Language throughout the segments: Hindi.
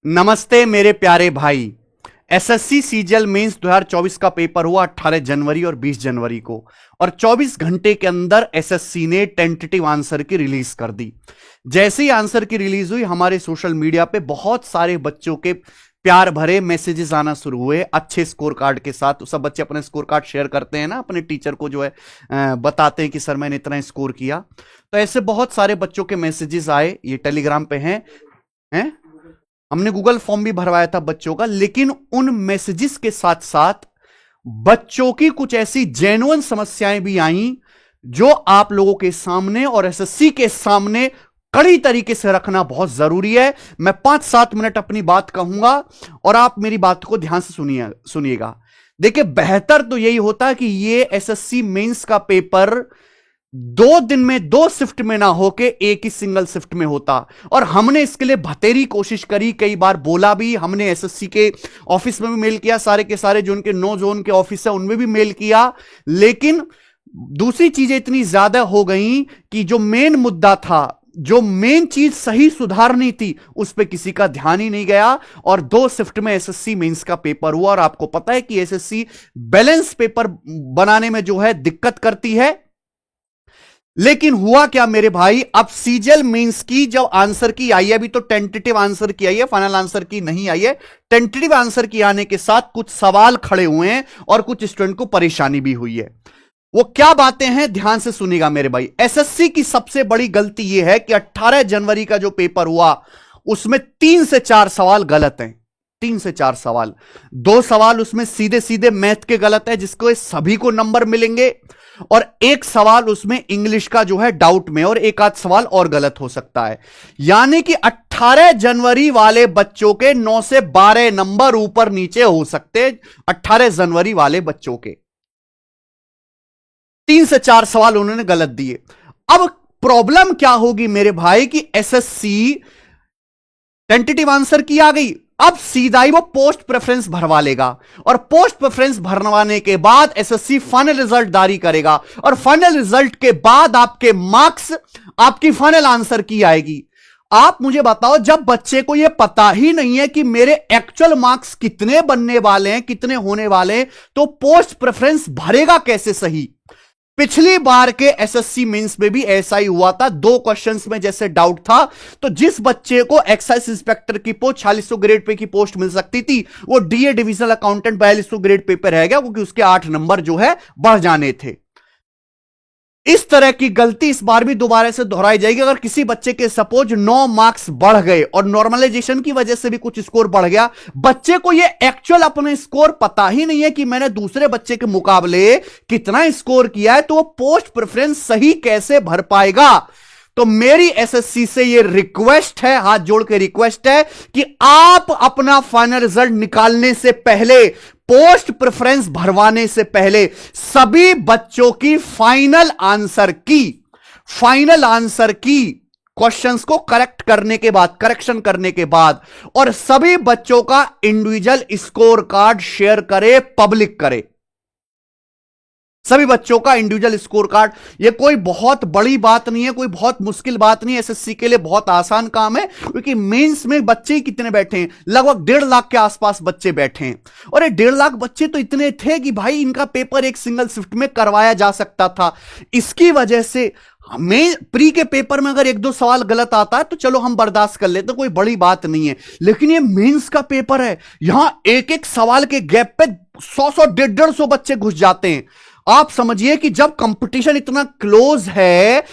नमस्ते मेरे प्यारे भाई। एसएससी सीजीएल मेंस 2024 का पेपर हुआ 18 जनवरी और 20 जनवरी को, और 24 घंटे के अंदर एसएससी ने टेंटेटिव आंसर की रिलीज कर दी। जैसे ही आंसर की रिलीज हुई, हमारे सोशल मीडिया पे बहुत सारे बच्चों के प्यार भरे मैसेजेस आना शुरू हुए अच्छे स्कोर कार्ड के साथ। तो सब बच्चे अपने स्कोर कार्ड शेयर करते हैं ना, अपने टीचर को जो है बताते हैं कि सर मैंने इतना स्कोर किया। तो ऐसे बहुत सारे बच्चों के मैसेजेस आए, ये टेलीग्राम पे हैं। हमने गूगल फॉर्म भी भरवाया था बच्चों का, लेकिन उन मैसेजेस के साथ साथ बच्चों की कुछ ऐसी जेन्युइन समस्याएं भी आईं जो आप लोगों के सामने और एसएससी के सामने कड़ी तरीके से रखना बहुत जरूरी है। मैं 5-7 मिनट अपनी बात कहूंगा और आप मेरी बात को ध्यान से सुनिएगा। देखिए, बेहतर तो यही होता है कि ये एसएससी मेंस का पेपर 2 दिन में 2 शिफ्ट में ना होके एक ही सिंगल शिफ्ट में होता। और हमने इसके लिए भतेरी कोशिश करी, कई बार बोला भी। हमने एसएससी के ऑफिस में भी मेल किया, सारे के सारे जो उनके 9 जोन के ऑफिस है उनमें भी मेल किया, लेकिन दूसरी चीजें इतनी ज्यादा हो गई कि जो मेन मुद्दा था, जो मेन चीज सही सुधारनी थी, उस पर किसी का ध्यान ही नहीं गया। और 2 शिफ्ट में एसएससी मेंस का पेपर हुआ। और आपको पता है कि एसएससी बैलेंस पेपर बनाने में जो है दिक्कत करती है। लेकिन हुआ क्या मेरे भाई, अब सीजीएल मेंस की जब आंसर की आई है, अभी तो टेंटेटिव आंसर की आई है, फाइनल आंसर की नहीं आई है। टेंटेटिव आंसर की आने के साथ कुछ सवाल खड़े हुए हैं और कुछ स्टूडेंट को परेशानी भी हुई है। वो क्या बातें हैं, ध्यान से सुनिएगा मेरे भाई। एसएससी की सबसे बड़ी गलती यह है कि 18 जनवरी का जो पेपर हुआ उसमें 3 से 4 सवाल गलत हैं। 3 से 4 सवाल, 2 सवाल उसमें सीधे सीधे मैथ के गलत है जिसको सभी को नंबर मिलेंगे, और 1 सवाल उसमें इंग्लिश का जो है डाउट में, और 1 आध सवाल और गलत हो सकता है। यानी कि 18 जनवरी वाले बच्चों के 9 से 12 नंबर ऊपर नीचे हो सकते। 18 जनवरी वाले बच्चों के 3 से 4 सवाल उन्होंने गलत दिए। अब प्रॉब्लम क्या होगी मेरे भाई कि एसएससी टेंटेटिव आंसर की आ गई, अब सीधा ही वो पोस्ट प्रेफरेंस भरवा लेगा, और पोस्ट प्रेफरेंस भरवाने के बाद एसएससी फाइनल रिजल्ट जारी करेगा, और फाइनल रिजल्ट के बाद आपके मार्क्स, आपकी फाइनल आंसर की आएगी। आप मुझे बताओ, जब बच्चे को यह पता ही नहीं है कि मेरे एक्चुअल मार्क्स कितने बनने वाले हैं, कितने होने वाले हैं, तो पोस्ट प्रेफरेंस भरेगा कैसे सही। पिछली बार के एसएससी मेंस में भी ऐसा ही हुआ था। 2 क्वेश्चंस में जैसे डाउट था, तो जिस बच्चे को एक्साइज इंस्पेक्टर की पोस्ट 4600 ग्रेड पे की पोस्ट मिल सकती थी, वो DA divisional accountant 4200 grade pay रह गया, क्योंकि उसके 8 नंबर जो है बढ़ जाने थे। इस तरह की गलती इस बार भी दोबारा से दोहराई जाएगी। अगर किसी बच्चे के सपोज 9 मार्क्स बढ़ गए और नॉर्मलाइजेशन की वजह से भी कुछ स्कोर बढ़ गया, बच्चे को ये एक्चुअल अपने स्कोर पता ही नहीं है कि मैंने दूसरे बच्चे के मुकाबले कितना स्कोर किया है, तो वो पोस्ट प्रेफरेंस सही कैसे भर पाएगा। तो मेरी एसएससी से ये रिक्वेस्ट है, हाथ जोड़ के रिक्वेस्ट है कि आप अपना फाइनल रिजल्ट निकालने से पहले, पोस्ट प्रेफरेंस भरवाने से पहले, सभी बच्चों की फाइनल आंसर की क्वेश्चंस को करेक्ट करने के बाद, करेक्शन करने के बाद, और सभी बच्चों का इंडिविजुअल स्कोर कार्ड शेयर करे, पब्लिक करे। सभी बच्चों का इंडिविजुअल स्कोर कार्ड। यह कोई बहुत बड़ी बात नहीं है, कोई बहुत मुश्किल बात नहीं है, एसएससी के लिए बहुत आसान काम है, क्योंकि मेंस में बच्चे ही कितने बैठे हैं, लगभग 1.5 लाख के आसपास बच्चे बैठे हैं। और ये 1.5 लाख बच्चे तो इतने थे कि भाई इनका पेपर एक सिंगल शिफ्ट में करवाया जा सकता था। इसकी वजह से हमें प्री के पेपर में अगर 1-2 सवाल गलत आता है तो चलो हम बर्दाश्त कर लेते, तो कोई बड़ी बात नहीं है। लेकिन ये मेंस का पेपर है, यहां एक सवाल के गैप पे 100-100, 150 बच्चे घुस जाते हैं। आप समझिए कि जब कंपटीशन इतना क्लोज है,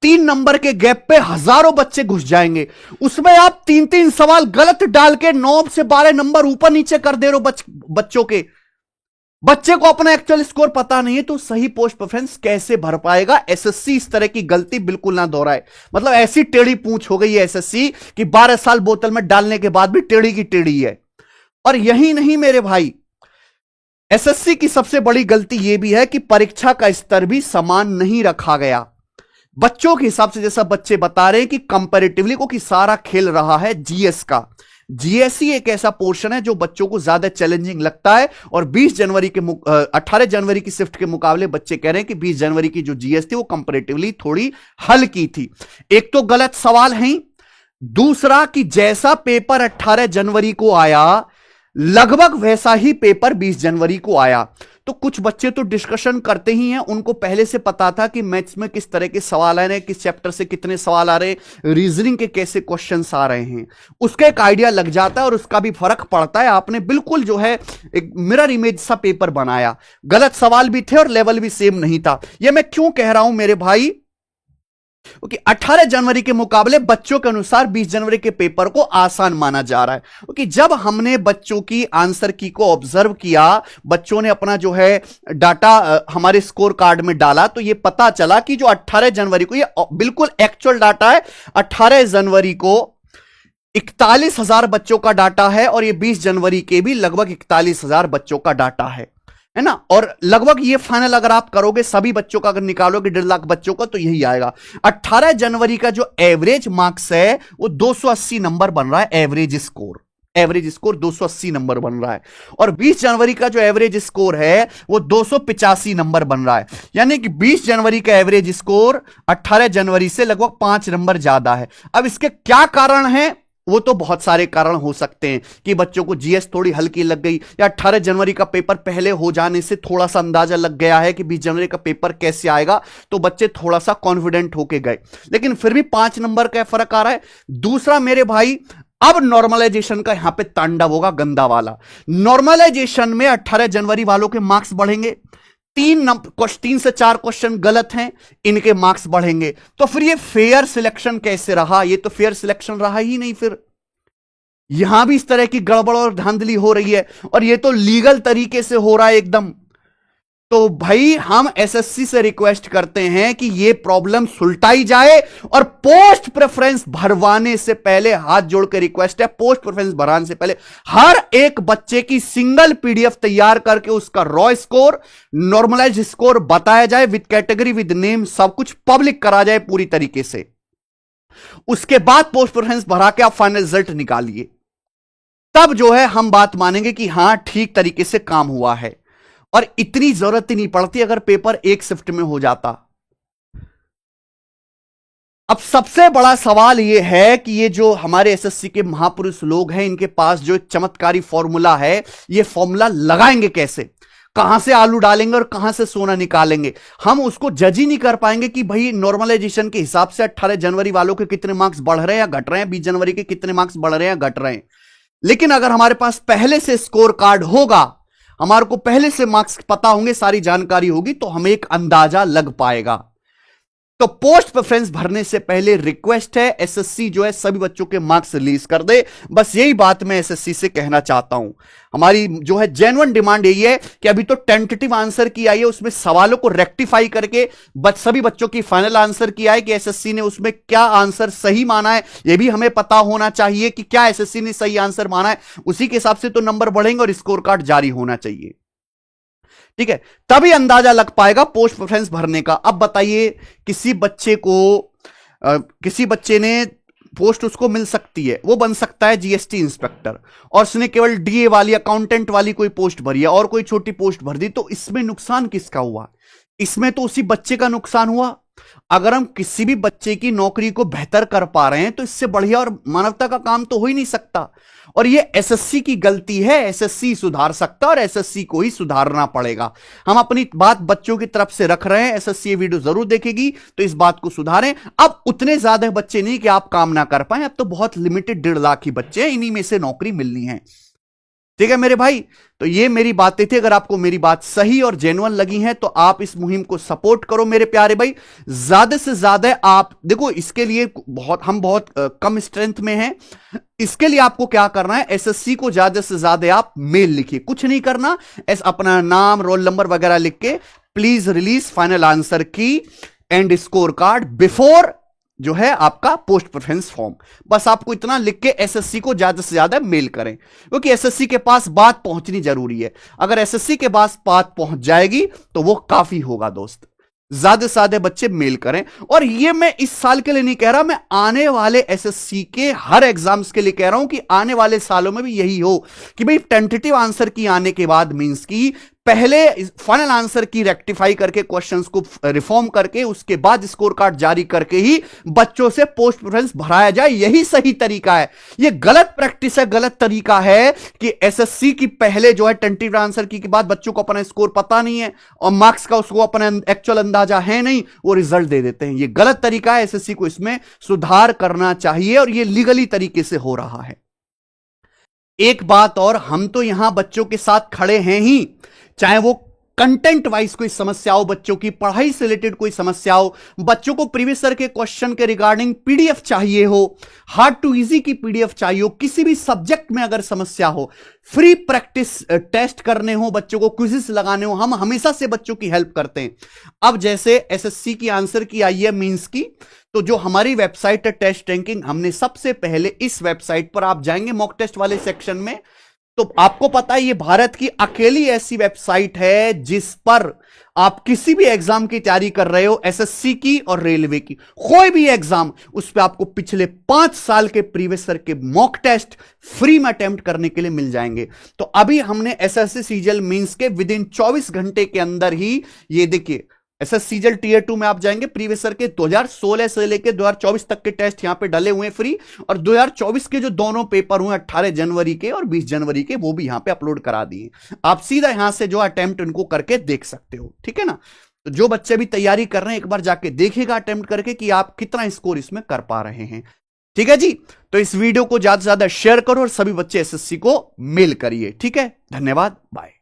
3 नंबर के गैप पे हजारों बच्चे घुस जाएंगे, उसमें आप 3-3 सवाल गलत डाल के 9 से 12 नंबर ऊपर नीचे कर दे रहे हो बच्चों के। बच्चे को अपना एक्चुअल स्कोर पता नहीं है, तो सही पोस्ट प्रेफरेंस कैसे भर पाएगा। एसएससी इस तरह की गलती बिल्कुल ना दोहराए। मतलब ऐसी टेढ़ी पूंछ हो गई है एसएससी कि 12 साल बोतल में डालने के बाद भी टेढ़ी की टेढ़ी है। और यही नहीं मेरे भाई, एसएससी की सबसे बड़ी गलती यह भी है कि परीक्षा का स्तर भी समान नहीं रखा गया बच्चों के हिसाब से। जैसा बच्चे बता रहे हैं कि कंपैरेटिवली को कि सारा खेल रहा है जीएस का। जीएस ही एक ऐसा पोर्शन है जो बच्चों को ज्यादा चैलेंजिंग लगता है, और 20 जनवरी के 18 जनवरी की शिफ्ट के मुकाबले बच्चे कह रहे हैं कि 20 जनवरी की जो जीएस थी वो कंपैरेटिवली थोड़ी हल्की थी। एक तो गलत सवाल है, दूसरा कि जैसा पेपर 18 जनवरी को आया लगभग वैसा ही पेपर 20 जनवरी को आया। तो कुछ बच्चे तो डिस्कशन करते ही हैं, उनको पहले से पता था कि मैथ्स में किस तरह के सवाल आ रहे हैं, किस चैप्टर से कितने सवाल आ रहे हैं, रीजनिंग के कैसे क्वेश्चंस आ रहे हैं, उसका एक आइडिया लग जाता है और उसका भी फर्क पड़ता है। आपने बिल्कुल जो है एक मिरर इमेज सा पेपर बनाया, गलत सवाल भी थे और लेवल भी सेम नहीं था। यह मैं क्यों कह रहा हूं मेरे भाई, क्योंकि 18 जनवरी के मुकाबले बच्चों के अनुसार 20 जनवरी के पेपर को आसान माना जा रहा है। क्योंकि जब हमने बच्चों की आंसर की को ऑब्जर्व किया, बच्चों ने अपना जो है डाटा हमारे स्कोर कार्ड में डाला, तो यह पता चला कि जो 18 जनवरी को, यह बिल्कुल एक्चुअल डाटा है, 18 जनवरी को 41,000 बच्चों का डाटा है और यह 20 जनवरी के भी लगभग 41,000 बच्चों का डाटा है ना। और लगभग ये फाइनल अगर आप करोगे सभी बच्चों का, अगर निकालोगे 1.5 लाख बच्चों का, तो यही आएगा। 18 जनवरी का जो एवरेज मार्क्स है वो 280 नंबर बन रहा है, एवरेज स्कोर 280 नंबर बन रहा है। और 20 जनवरी का जो एवरेज स्कोर है वो 285 नंबर बन रहा है। यानी कि 20 जनवरी का एवरेज स्कोर 18 जनवरी से लगभग 5 नंबर ज्यादा है। अब इसके क्या कारण है, वो तो बहुत सारे कारण हो सकते हैं कि बच्चों को जीएस थोड़ी हल्की लग गई, या 18 जनवरी का पेपर पहले हो जाने से थोड़ा सा अंदाजा लग गया है कि 20 जनवरी का पेपर कैसे आएगा, तो बच्चे थोड़ा सा कॉन्फिडेंट होके गए, लेकिन फिर भी 5 नंबर का फर्क आ रहा है। दूसरा मेरे भाई, अब नॉर्मलाइजेशन का यहां पे तांडव होगा गंदा वाला। नॉर्मलाइजेशन में 18 जनवरी वालों के मार्क्स बढ़ेंगे, 3 से 4 क्वेश्चन गलत हैं, इनके मार्क्स बढ़ेंगे। तो फिर ये फेयर सिलेक्शन कैसे रहा, ये तो फेयर सिलेक्शन रहा ही नहीं। फिर यहां भी इस तरह की गड़बड़ और धांधली हो रही है, और ये तो लीगल तरीके से हो रहा है एकदम। तो भाई हम एसएससी से रिक्वेस्ट करते हैं कि ये प्रॉब्लम सुलटाई जाए, और पोस्ट प्रेफरेंस भरवाने से पहले, हाथ जोड़ के रिक्वेस्ट है, पोस्ट प्रेफरेंस भरवाने से पहले हर एक बच्चे की सिंगल पीडीएफ तैयार करके उसका रॉ स्कोर, नॉर्मलाइज स्कोर बताया जाए, विद कैटेगरी, विद नेम, सब कुछ पब्लिक करा जाए पूरी तरीके से। उसके बाद पोस्ट प्रेफरेंस भरा के आप फाइनल रिजल्ट निकालिए, तब जो है हम बात मानेंगे कि हां ठीक तरीके से काम हुआ है। और इतनी जरूरत ही नहीं पड़ती अगर पेपर एक शिफ्ट में हो जाता। अब सबसे बड़ा सवाल यह है कि ये जो हमारे एसएससी के महापुरुष लोग हैं, इनके पास जो एक चमत्कारी फॉर्मूला है, ये फॉर्मूला लगाएंगे कैसे, कहां से आलू डालेंगे और कहां से सोना निकालेंगे, हम उसको जज ही नहीं कर पाएंगे कि भाई नॉर्मलाइजेशन के हिसाब से 18 जनवरी वालों के कितने मार्क्स बढ़ रहे हैं या घट रहे हैं, 20 जनवरी के कितने मार्क्स बढ़ रहे हैं या घट रहे हैं। लेकिन अगर हमारे पास पहले से स्कोर कार्ड होगा, हमारे को पहले से मार्क्स पता होंगे, सारी जानकारी होगी, तो हमें एक अंदाजा लग पाएगा। तो पोस्ट प्रेफरेंस भरने से पहले रिक्वेस्ट है, एसएससी जो है सभी बच्चों के मार्क्स रिलीज कर दे। बस यही बात मैं एसएससी से कहना चाहता हूं। हमारी जो है जेन्युइन डिमांड यही है कि अभी तो टेंटेटिव आंसर की आई है, उसमें सवालों को रेक्टिफाई करके सभी बच्चों की फाइनल आंसर की है कि एसएससी ने उसमें क्या आंसर सही माना है, यह भी हमें पता होना चाहिए कि क्या एसएससी ने सही आंसर माना है। उसी के हिसाब से तो नंबर बढ़ेंगे और स्कोर कार्ड जारी होना चाहिए, ठीक है, तभी अंदाजा लग पाएगा पोस्ट प्रेफरेंस भरने का। अब बताइए, किसी बच्चे ने पोस्ट उसको मिल सकती है, वो बन सकता है जीएसटी इंस्पेक्टर, और उसने केवल डीए वाली, अकाउंटेंट वाली कोई पोस्ट भरी है और कोई छोटी पोस्ट भर दी, तो इसमें नुकसान किसका हुआ? इसमें तो उसी बच्चे का नुकसान हुआ। अगर हम किसी भी बच्चे की नौकरी को बेहतर कर पा रहे हैं तो इससे बढ़िया और मानवता का काम तो हो ही नहीं सकता। और ये एसएससी की गलती है, एसएससी सुधार सकता और एसएससी को ही सुधारना पड़ेगा। हम अपनी बात बच्चों की तरफ से रख रहे हैं, एसएससी ये वीडियो जरूर देखेगी तो इस बात को सुधारें। अब उतने ज्यादा बच्चे नहीं कि आप काम ना कर पाए, अब तो बहुत लिमिटेड 1.5 लाख ही बच्चे हैं, इन्हीं में से नौकरी मिलनी है, ठीक है मेरे भाई। तो ये मेरी बातें थी। अगर आपको मेरी बात सही और जेन्युइन लगी है तो आप इस मुहिम को सपोर्ट करो मेरे प्यारे भाई, ज्यादा से ज्यादा। आप देखो, इसके लिए हम बहुत कम स्ट्रेंथ में हैं। इसके लिए आपको क्या करना है, एसएससी को ज्यादा से ज्यादा आप मेल लिखिए, कुछ नहीं करना, अपना नाम, रोल नंबर वगैरह लिख के, प्लीज रिलीज फाइनल आंसर की एंड स्कोर कार्ड बिफोर जो है आपका पोस्ट प्रेफरेंस फॉर्म। बस आपको इतना लिख के एसएससी को ज्यादा से ज्यादा मेल करें, क्योंकि एसएससी के पास बात पहुंचनी जरूरी है। अगर एसएससी के पास बात पहुंच जाएगी तो वो काफी होगा दोस्त। ज्यादा से ज्यादा बच्चे मेल करें। और ये मैं इस साल के लिए नहीं कह रहा, मैं आने वाले एसएससी के हर एग्जाम्स के लिए कह रहा हूं कि आने वाले सालों में भी यही हो कि भाई टेंटेटिव आंसर की आने के बाद मींस की पहले फाइनल आंसर की रेक्टिफाई करके क्वेश्चंस को रिफॉर्म करके उसके बाद स्कोर कार्ड जारी करके ही बच्चों से पोस्ट प्रेफरेंस भराया जाए, यही सही तरीका है। यह गलत प्रैक्टिस है, गलत तरीका है कि एसएससी की पहले जो है टेंटेटिव आंसर की के बाद बच्चों को अपना स्कोर पता नहीं है और मार्क्स का उसको अपना एक्चुअल अंदाजा है नहीं, वो रिजल्ट दे देते हैं। यह गलत तरीका है, एसएससी को इसमें सुधार करना चाहिए और यह लीगली तरीके से हो रहा है। एक बात और, हम तो यहां बच्चों के साथ खड़े हैं ही, चाहे वो कंटेंट वाइज कोई समस्या हो, बच्चों की पढ़ाई से रिलेटेड कोई समस्या हो, बच्चों को प्रीवियस ईयर के क्वेश्चन के रिगार्डिंग पीडीएफ चाहिए हो, हार्ड टू इजी की पीडीएफ चाहिए हो, किसी भी सब्जेक्ट में अगर समस्या हो, फ्री प्रैक्टिस टेस्ट करने हो, बच्चों को क्विज़ेस लगाने हो, हम हमेशा से बच्चों की हेल्प करते हैं। अब जैसे एसएससी की आंसर की आई है मींस की, तो जो हमारी वेबसाइट है टेस्ट रैंकिंग, हमने सबसे पहले इस वेबसाइट पर आप जाएंगे मॉक टेस्ट वाले सेक्शन में, तो आपको पता है ये भारत की अकेली ऐसी वेबसाइट है जिस पर आप किसी भी एग्जाम की तैयारी कर रहे हो, एसएससी की और रेलवे की, कोई भी एग्जाम, उस पर आपको पिछले 5 साल के प्रीवियस ईयर के मॉक टेस्ट फ्री में अटेम्प्ट करने के लिए मिल जाएंगे। तो अभी हमने एसएससी सीजीएल मेंस के विद इन 24 घंटे के अंदर ही, ये देखिए एसएससी सीजीएल टीयर 2 में आप जाएंगे, प्रीवियस ईयर के 2016 से लेकर 2024 तक के टेस्ट यहां पे डले हुए हैं फ्री, और 2024 के जो दोनों पेपर हुए 18 जनवरी के और 20 जनवरी के, वो भी यहां पे अपलोड करा दिए। आप सीधा यहां से जो अटेम्प्ट इनको करके देख सकते हो, ठीक है ना। तो जो बच्चे भी तैयारी कर रहे हैं, एक बार जाके देखिएगा अटेम्प्ट करके कि आप कितना स्कोर इसमें कर पा रहे हैं, ठीक है जी। तो इस वीडियो को ज्यादा से ज्यादा शेयर करो और सभी बच्चे एसएससी को मेल करिए, ठीक है। धन्यवाद, बाय।